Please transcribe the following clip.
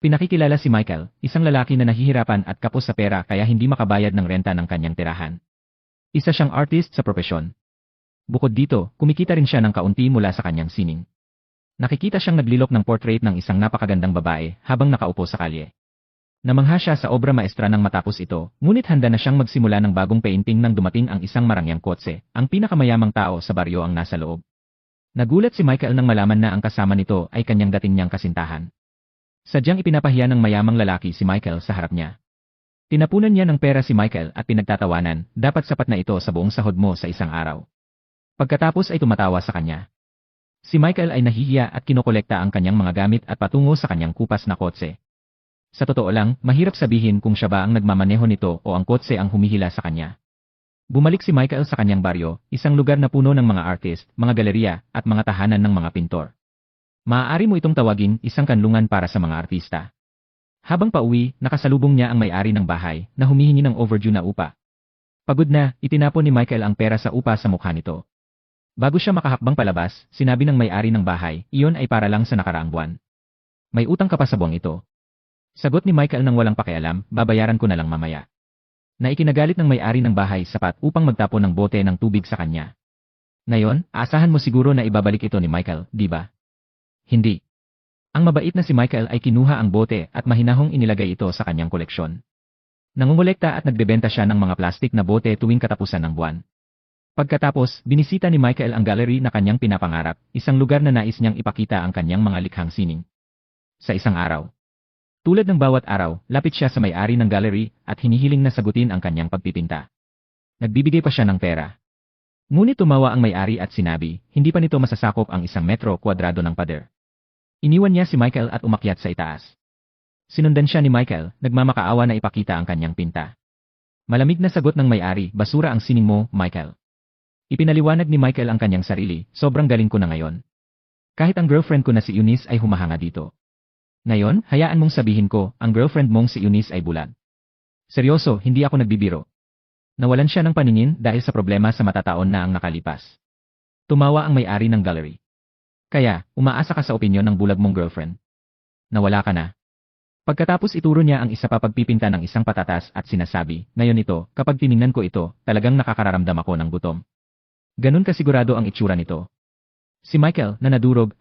Pinakikilala si Michael, isang lalaki na nahihirapan at kapos sa pera kaya hindi makabayad ng renta ng kanyang tirahan. Isa siyang artist sa propesyon. Bukod dito, kumikita rin siya ng kaunti mula sa kanyang sining. Nakikita siyang naglilok ng portrait ng isang napakagandang babae habang nakaupo sa kalye. Namangha siya sa obra maestra nang matapos ito, ngunit handa na siyang magsimula ng bagong painting nang dumating ang isang marangyang kotse, ang pinakamayamang tao sa baryo ang nasa loob. Nagulat si Michael nang malaman na ang kasama nito ay kanyang dating niyang kasintahan. Sadyang ipinapahiya ng mayamang lalaki si Michael sa harap niya. Tinapunan niya ng pera si Michael at pinagtatawanan, dapat sapat na ito sa buong sahod mo sa isang araw. Pagkatapos ay tumatawa sa kanya. Si Michael ay nahihiya at kinokolekta ang kanyang mga gamit at patungo sa kanyang kupas na kotse. Sa totoo lang, mahirap sabihin kung siya ba ang nagmamaneho nito o ang kotse ang humihila sa kanya. Bumalik si Michael sa kanyang baryo, isang lugar na puno ng mga artist, mga galerya, at mga tahanan ng mga pintor. Maaari mo itong tawagin isang kanlungan para sa mga artista. Habang pauwi, nakasalubong niya ang may-ari ng bahay na humihingi ng overdue na upa. Pagod na, itinapon ni Michael ang pera sa upa sa mukha nito. Bago siya makahakbang palabas, sinabi ng may-ari ng bahay, iyon ay para lang sa nakaraang buwan. May utang ka pa sa buwang ito. Sagot ni Michael nang walang pakialam, babayaran ko na lang mamaya. Na ikinagalit ng may-ari ng bahay sapat upang magtapon ng bote ng tubig sa kanya. Ngayon, aasahan mo siguro na ibabalik ito ni Michael, di ba? Hindi. Ang mabait na si Michael ay kinuha ang bote at mahinahong inilagay ito sa kanyang koleksyon. Nangungulekta at nagbebenta siya ng mga plastik na bote tuwing katapusan ng buwan. Pagkatapos, binisita ni Michael ang gallery na kanyang pinapangarap, isang lugar na nais niyang ipakita ang kanyang mga likhang sining. Sa isang araw. Tulad ng bawat araw, lapit siya sa may-ari ng gallery at hinihiling na sagutin ang kanyang pagpipinta. Nagbibigay pa siya ng pera. Ngunit tumawa ang may-ari at sinabi, hindi pa nito masasakop ang 1 metro kwadrado ng pader. Iniwan niya si Michael at umakyat sa itaas. Sinundan siya ni Michael, nagmamakaawa na ipakita ang kanyang pinta. Malamig na sagot ng may-ari, basura ang sining mo, Michael. Ipinaliwanag ni Michael ang kanyang sarili, sobrang galing ko na ngayon. Kahit ang girlfriend ko na si Eunice ay humahanga dito. Ngayon, hayaan mong sabihin ko, ang girlfriend mong si Eunice ay bulag. Seryoso, hindi ako nagbibiro. Nawalan siya ng paningin dahil sa problema sa matataon na ang nakalipas. Tumawa ang may-ari ng gallery. Kaya, umaasa ka sa opinyon ng bulag mong girlfriend. Nawala ka na. Pagkatapos ituro niya ang isa pa pagpipinta ng isang patatas at sinasabi, ngayon ito, kapag tiningnan ko ito, talagang nakakararamdam ako ng gutom. Ganun kasigurado ang itsura nito. Si Michael, na nadurog,